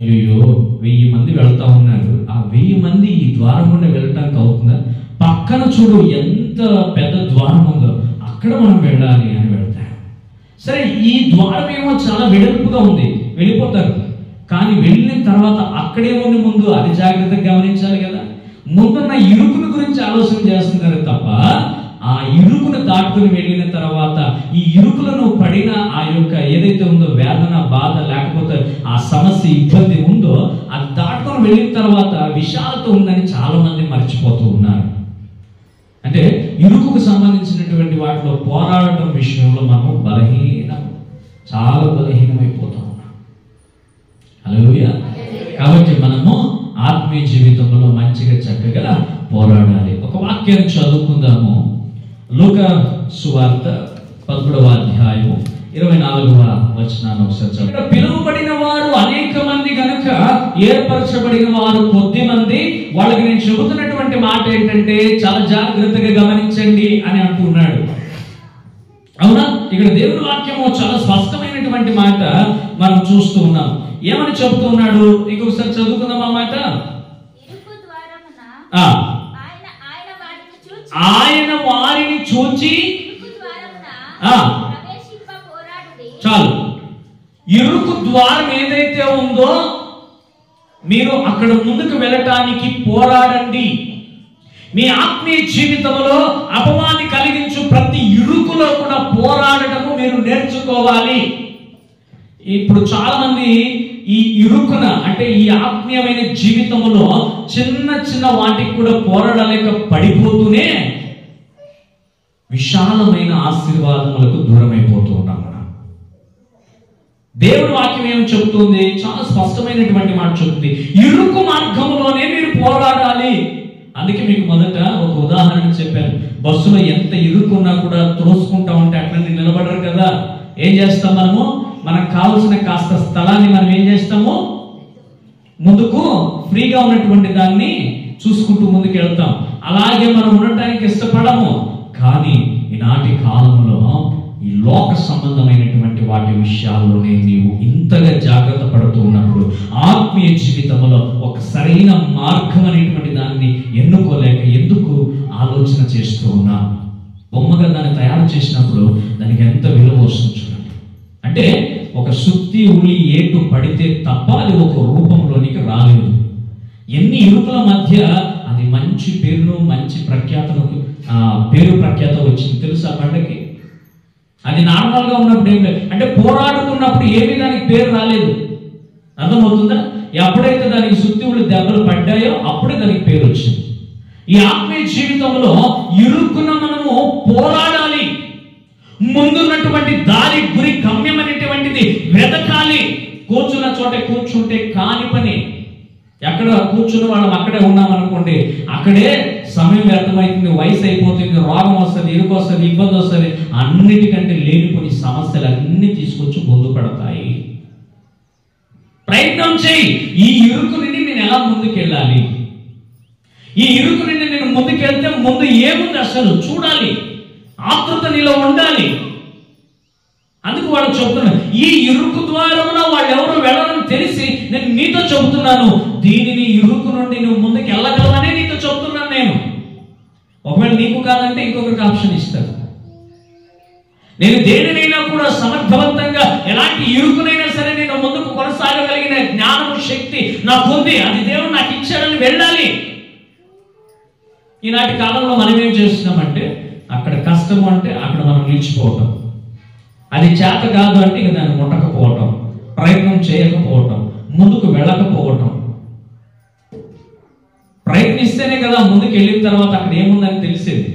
అయ్యో 1000 మంది వెళ్తా ఉన్నారు, ఆ 1000 మంది ఈ ద్వారం గుండా వెళ్ళటానికి అవుతుందా? పక్కన చూడు ఎంత పెద్ద ద్వారం ఉందో, అక్కడ మనం వెళ్ళాలి అని వెళ్తారు. సరే, ఈ ద్వారం ఏమో చాలా వెడల్పుగా ఉంది, వెళ్ళిపోతారు. కానీ వెళ్ళిన తర్వాత అక్కడేముంది ముందు, అది జాగ్రత్తగా గమనించాలి కదా. ముందున్న ఇరుకుని గురించి ఆలోచన చేస్తున్నారు తప్ప, ఆ ఇరుకును దాటుకుని వెళ్ళిన తర్వాత ఈ ఇరుకులను పడిన ఆ యొక్క ఏదైతే ఉందో వేదన, బాధ, లేకపోతే ఆ సమస్య, ఇబ్బంది ఉందో అది దాటుకొని వెళ్ళిన తర్వాత విశాలత ఉందని చాలా మంది మర్చిపోతూ ఉన్నారు. అంటే ఇరుకుకు సంబంధించినటువంటి వాటిలో పోరాడటం విషయంలో మనం చాలా బలహీనమైపోతాం. హల్లెలూయా. కాబట్టి మనము ఆత్మీయ జీవితంలో మంచిగా చక్కగా పోరాడాలి. ఒక వాక్యాన్ని చదువుకుందాము. లూకా సువార్త 11వ అధ్యాయము 24వ వచనాన్ని ఒకసారి చదువు. పిలువబడిన వారు అనేక మంది కనుక ఏర్పరచబడిన వారు కొద్ది మంది. వాళ్ళకి నేను చెబుతున్నటువంటి మాట ఏంటంటే చాలా జాగ్రత్తగా గమనించండి అని అంటున్నాడు. అవునా? ఇక్కడ దేవుని వాక్యము చాలా స్పష్టమైనటువంటి మాట మనం చూస్తూ ఉన్నాం. ఏమని చెబుతూ ఉన్నాడు? ఇంకొకసారి చదువుకుందాం ఆ మాట. ఆయన వారిని చూచి చాలు, ఇరుకు ద్వారం ఏదైతే ఉందో మీరు అక్కడ ముందుకు వెళ్ళటానికి పోరాడండి. మీ ఆత్మీయ జీవితంలో అపవాది కలిగించు ప్రతి ఇరుకులో కూడా పోరాడటము మీరు నేర్చుకోవాలి. ఇప్పుడు చాలా మంది ఈ ఇరుకున, అంటే ఈ ఆత్మీయమైన జీవితంలో చిన్న చిన్న వాటికి కూడా పోరాడలేక పడిపోతూనే విశాలమైన ఆశీర్వాదములకు దూరమైపోతూ ఉన్నాం. దేవుని వాక్యం ఏం చెబుతుంది? చాలా స్పష్టమైనటువంటి మాట చెబుతుంది. ఇరుకు మార్గంలోనే మీరు పోరాడాలి. అందుకే మీకు మొదట ఒక ఉదాహరణ చెప్పాను. బస్సులో ఎంత ఇరుకున్నా కూడా త్రోసుకుంటా ఉంటే అట్లనే నిలబడరు కదా. ఏం చేస్తాం మనము? మనకు కావలసిన కాస్త స్థలాన్ని మనం ఏం చేస్తాము? ముందుకు ఫ్రీగా ఉన్నటువంటి దాన్ని చూసుకుంటూ ముందుకు వెళ్తాం. అలాగే మనం ఉండటానికి ఇష్టపడము. కానీ ఈనాటి కాలంలో ఈ లోక సంబంధమైనటువంటి వాటి విషయాల్లోనే నీవు ఇంతగా జాగ్రత్త పడుతూ ఉన్నప్పుడు ఆత్మీయ జీవితంలో ఒక సరైన మార్గం అనేటువంటి దాన్ని ఎన్నుకోలేక ఎందుకు ఆలోచన చేస్తూ ఉన్నా? బొమ్మగా దాన్ని తయారు చేసినప్పుడు దానికి ఎంత విలువ వస్తుంది చూడండి. అంటే ఒక సుత్తి ఉలి ఏటు పడితే తప్ప అది ఒక రూపంలోనికి రాలేదు. ఎన్ని ఇరుకుల మధ్య అది మంచి పేరును, మంచి ప్రఖ్యాతను, పేరు ప్రఖ్యాత వచ్చింది తెలుసా పండగకి. అది నార్మల్ గా ఉన్నప్పుడు ఏం లేదు, అంటే పోరాడుతున్నప్పుడు ఏమి దానికి పేరు రాలేదు. అర్థమవుతుందా? ఎప్పుడైతే దానికి సుత్తివులు దెబ్బలు పడ్డాయో అప్పుడే దానికి పేరు వచ్చింది. ఈ ఆత్మీయ జీవితంలో ఇరుక్కున మనము పోరాడాలి. ముందున్నటువంటి దారి, గురి, గమ్యం అనేటువంటిది వెతకాలి. కూర్చున్న చోట కూర్చుంటే కాని పని. ఎక్కడ కూర్చున్న వాళ్ళం అక్కడే ఉన్నామనుకోండి, అక్కడే సమయం వ్యర్థమవుతుంది, వయసు అయిపోతుంది, రోగం వస్తుంది, ఇరుకు వస్తుంది, ఇబ్బంది వస్తుంది. అన్నిటికంటే లేనిపోని సమస్యలు అన్ని తీసుకొచ్చి ముందు పడతాయి. ప్రయత్నం చేయి. ఈ ఇరుకు నుండి నేను ఎలా ముందుకెళ్ళాలి? ఈ ఇరుకు నుండి నేను ముందుకెళ్తే ముందు ఏముంది అసలు చూడాలి. ఆతృత నీలో ఉండాలి. అందుకు వాళ్ళు చెబుతున్నారు, ఈ ఇరుకు ద్వారంలో వాళ్ళు ఎవరు వెళ్ళరని తెలిసి నేను నీతో చెబుతున్నాను. దీనిని ఇరుకు నుండి నువ్వు ముందుకు వెళ్ళగలవనే నీతో చెబుతున్నాను నేను. ఒకవేళ నీకు కాదంటే ఇంకొకరికి ఆప్షన్ ఇస్తాను. నేను దేనినైనా కూడా సమర్థవంతంగా ఎలాంటి ఇరుకునైనా సరే నేను ముందుకు కొనసాగగలిగిన జ్ఞానము, శక్తి నాకుంది. అది దేవుడు నాకు ఇచ్చాడని వెళ్ళాలి. ఈనాటి కాలంలో మనం ఏం చేస్తున్నామంటే, అక్కడ కష్టము అంటే అక్కడ మనం నిలిచిపోవటం, అది చేత కాదు అంటే ఇక దాన్ని ముట్టకపోవటం, ప్రయత్నం చేయకపోవటం, ముందుకు వెళ్ళకపోవటం. ప్రయత్నిస్తేనే కదా ముందుకు వెళ్ళిన తర్వాత అక్కడ ఏముందని తెలిసేది.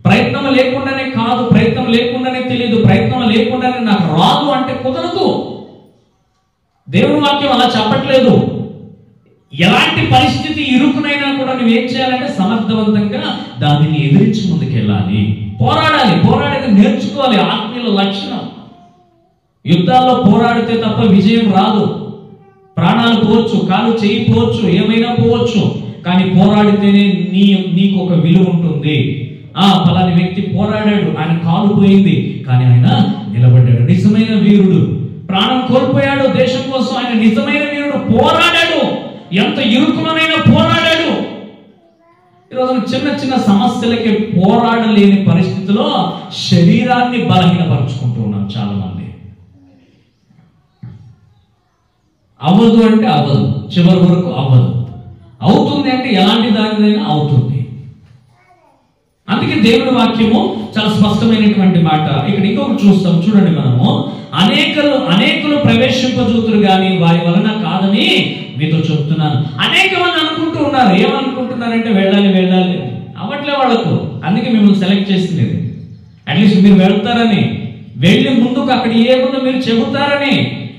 ప్రయత్నం లేకుండానే కాదు, ప్రయత్నం లేకుండానే తెలియదు, ప్రయత్నం లేకుండానే నాకు రాదు అంటే కుదరదు. దేవుని వాక్యం అలా చెప్పట్లేదు. ఎలాంటి పరిస్థితి ఇరుకునైనా కూడా నువ్వేం చేయాలంటే సమర్థవంతంగా దానిని ఎదిరించి ముందుకెళ్ళాలి. పోరాడాలి. పోరాడేది నేర్చుకోవాలి. ఆత్మీయుల లక్షణం. యుద్ధాల్లో పోరాడితే తప్ప విజయం రాదు. ప్రాణాలు పోవచ్చు, కాలు చేయి పోవచ్చు, ఏమైనా పోవచ్చు. కానీ పోరాడితేనే నీకు ఒక విలువ ఉంటుంది. ఫలాని వ్యక్తి పోరాడాడు, ఆయన కాలు పోయింది, కానీ ఆయన నిలబడ్డాడు. నిజమైన వీరుడు. ప్రాణం కోల్పోయాడు దేశం కోసం, ఆయన నిజమైన వీరుడు. పోరాడాడు. ఎంత ఇరుకులోనైనా పోరాడాడు. ఈరోజు చిన్న చిన్న సమస్యలకి పోరాడలేని పరిస్థితిలో శరీరాన్ని బలహీనపరుచుకుంటూ ఉన్నాం చాలా మంది. అవ్వదు అంటే అవ్వదు, చివరి వరకు అవ్వదు. అవుతుంది అంటే ఎలాంటి దానిదైనా అవుతుంది. అందుకే దేవుని వాక్యము చాలా స్పష్టమైనటువంటి మాట. ఇక్కడ ఇంకొకటి చూస్తాం చూడండి, మనము అనేకులు ప్రవేశింపజూతురు కానీ వారి వలన కాదని మీతో చెప్తున్నాను. అనేక మంది అనుకుంటూ ఉన్నారు. ఏమనుకుంటున్నారంటే వెళ్ళాలి అవ్వట్లే వాళ్ళకు. అందుకే మిమ్మల్ని సెలెక్ట్ చేసింది. అట్లీస్ట్ మీరు వెళ్తారని, వెళ్ళి ముందుకు అక్కడ ఏముందో మీరు చెబుతారని,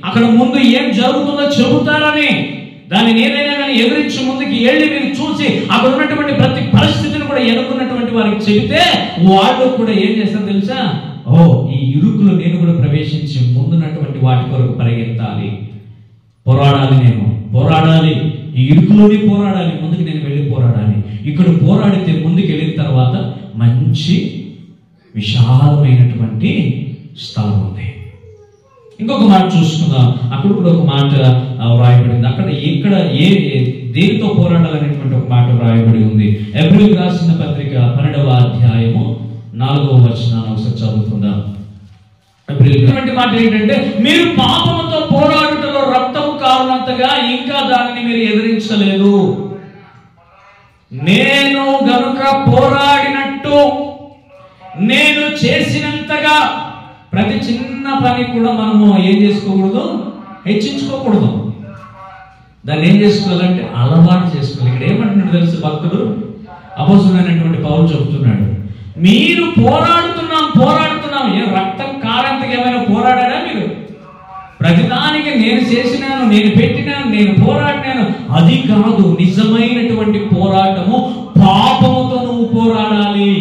అక్కడ ముందు ఏం జరుగుతుందో చెబుతారని, దానిని ఏదైనా కానీ ఎదురించి ముందుకు వెళ్ళి మీరు చూసి అక్కడ ఉన్నటువంటి ప్రతి పరిస్థితిని కూడా ఎన్నుకున్నటువంటి వారికి చెబితే వాళ్ళు కూడా ఏం చేస్తారు తెలుసా? ఈ ఇరుకులు నేను కూడా ప్రవేశించి ముందున్నటువంటి వాటి కొరకు పరిగెత్తాలి, పోరాడాలి, ఈ ఇరుకులోనే పోరాడాలి, ముందుకు నేను వెళ్ళి పోరాడాలి. ఇక్కడ పోరాడితే ముందుకు వెళ్ళిన తర్వాత మంచి విశాలమైనటువంటి స్థలం ఉంది. ఇంకొక మాట చూసుకుందాం. అక్కడ కూడా ఒక మాట వ్రాయబడింది. ఇక్కడ దేనితో పోరాడాలనేటువంటి ఒక మాట వ్రాయబడి ఉంది. ఎబ్రిల్ రాసిన పత్రిక 12వ అధ్యాయము 4వ వచనాన్ని ఒకసారి చదువుకుందాం. ఎబ్రిల్ మాట ఏంటంటే, మీరు పాపముతో పోరాడుటలో రక్తము కారునంతగా ఇంకా దానిని మీరు ఎదిరించలేదు. నేను గనుక పోరాడినట్టు నేను చేసినంతగా ప్రతి చిన్న పని కూడా మనము ఏం చేసుకోకూడదు, హెచ్చించుకోకూడదు. దాన్ని ఏం చేసుకోవాలంటే అలవాటు చేసుకోవాలి. ఇక్కడ ఏమంటున్నాడు తెలుసు భక్తుడు, అపోస్తలుడైనటువంటి పౌలు చెబుతున్నాడు, మీరు పోరాడుతున్నాం. ఏ రక్తం కారంతగా ఏమైనా పోరాడారా మీరు? ప్రతిదానికి నేను చేసినాను, నేను పెట్టినాను, నేను పోరాడినాను, అది కాదు. నిజమైనటువంటి పోరాటము పాపముతో నువ్వు పోరాడాలి.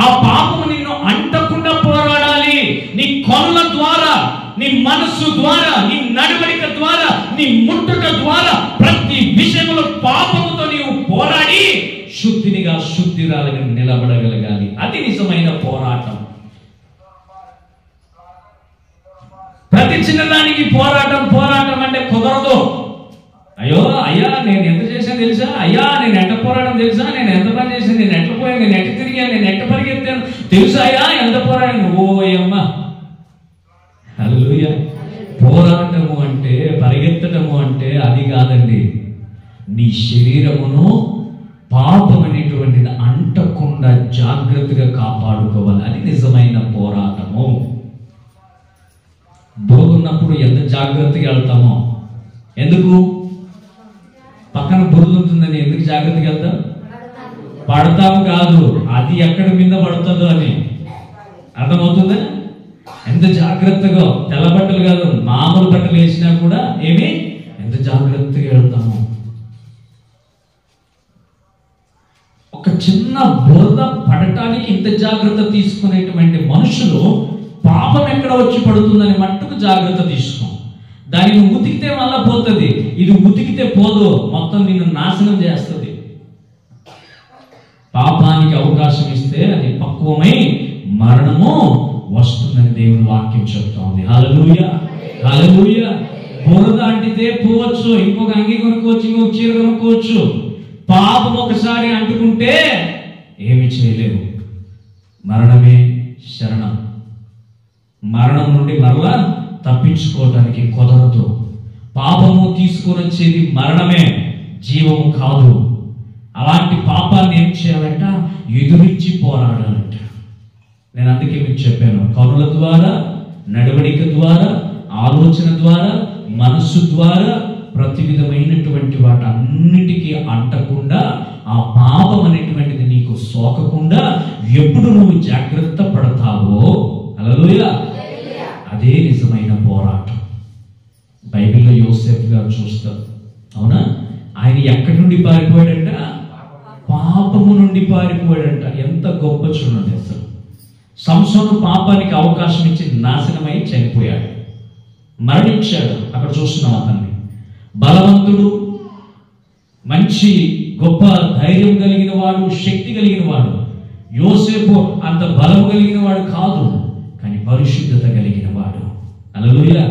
ఆ పాపము నిన్ను అంటకుండా పోరాడాలి. నీ కొనుల ద్వారా, నీ మనస్సు ద్వారా, నీ నడవడిక ద్వారా, నీ ముట్టుట ద్వారా ప్రతి విషయంలో పాపముతో నీవు పోరాడి శుద్ధిరాలుగా నిలబడగలగాలి. అది నిజమైన పోరాటం. ప్రతి చిన్నదానికి పోరాటం అంటే కుదరదు. అయ్యా నేను ఎంత చేశాను తెలుసా? అయ్యా నేను ఎంత పోరాటం తెలుసా? నేను ఎంత పని చేశాను? నేను ఎట్లా పోయాను? నేను ఎట్లా తిరిగాను? నేను ఎట్లా పరిగెత్తాను తెలుసా? అయ్యా ఎంత పోరాడాను? ఓయమ్మ, హల్లెలూయా. పోరాటము అంటే, పరిగెత్తటము అంటే అది కాదండి. నీ శరీరమును పాపం అనేటువంటిది అంటకుండా జాగ్రత్తగా కాపాడుకోవాలి. అది నిజమైన పోరాటము. బురదున్నప్పుడు ఎంత జాగ్రత్తగా వెళ్తామో, ఎందుకు? పక్కన బురద ఉంటుందని ఎందుకు జాగ్రత్తగా వెళ్తాం? పడతాము కాదు, అది ఎక్కడ మీద పడుతుందో అని. అర్థమవుతుందా? ఎంత జాగ్రత్తగా, తెల్ల బట్టలు కాదు, మామూలు బట్టలు వేసినా కూడా ఎంత జాగ్రత్తగా వెళ్తాము. ఒక చిన్న బురద పడటానికి ఇంత జాగ్రత్త తీసుకునేటువంటి మనుషులు పాపం ఎక్కడ వచ్చి పడుతుందని మట్టుకు జాగ్రత్త తీసుకో. దానిని ఉతికితే మళ్ళా పోతుంది, ఇది ఉతికితే పోదు, మొత్తం నిన్ను నాశనం చేస్తుంది. పాపానికి అవకాశం ఇస్తే అది పక్వమై మరణము వస్తుందని దేవుని వాక్యం చెప్తోంది. హల్లెలూయా, హల్లెలూయా. బురద అంటితే పోవచ్చు, ఇంకొక అంగి కొనుక్కోవచ్చు, ఇంకొక చీర కొనుక్కోవచ్చు. పాపం ఒకసారి అంటుకుంటే ఏమి చేయలేవు. మరణమే శరణం. మరణం నుండి మరలా తప్పించుకోవడానికి కుదరదు. పాపము తీసుకొని వచ్చేది మరణమే, జీవము కాదు. అలాంటి పాపాన్ని ఏం చేయాలంట? ఎదురించి పోరాడాలంట. నేను అందుకే మీకు చెప్పాను, కనుల ద్వారా, నడవడిక ద్వారా, ఆలోచన ద్వారా, మనస్సు ద్వారా ప్రతి విధమైనటువంటి వాటన్నిటికీ అంటకుండా, ఆ పాపం అనేటువంటిది నీకు సోకకుండా ఎప్పుడు నువ్వు జాగ్రత్త పడతావో, హల్లెలూయా, అదే నిజమైన పోరాటం. బైబిల్లో యోసేఫ్ గారు చూస్తారు, అవునా? ఆయన ఎక్కడి నుండి పారిపోయాడంట? పాపము నుండి పారిపోయాడంట. ఎంత గొప్ప చూడండి అసలు. సంసోను పాపానికి అవకాశం ఇచ్చి నాశనమై చనిపోయాడు, మరణించాడు. అక్కడ చూస్తున్నాం అతన్ని. బలవంతుడు, మంచి గొప్ప ధైర్యం కలిగిన వాడు, శక్తి కలిగిన వాడు. యోసేపు అంత బలం కలిగిన వాడు కాదు, కానీ పరిశుద్ధత కలిగిన వాడు. హల్లెలూయా.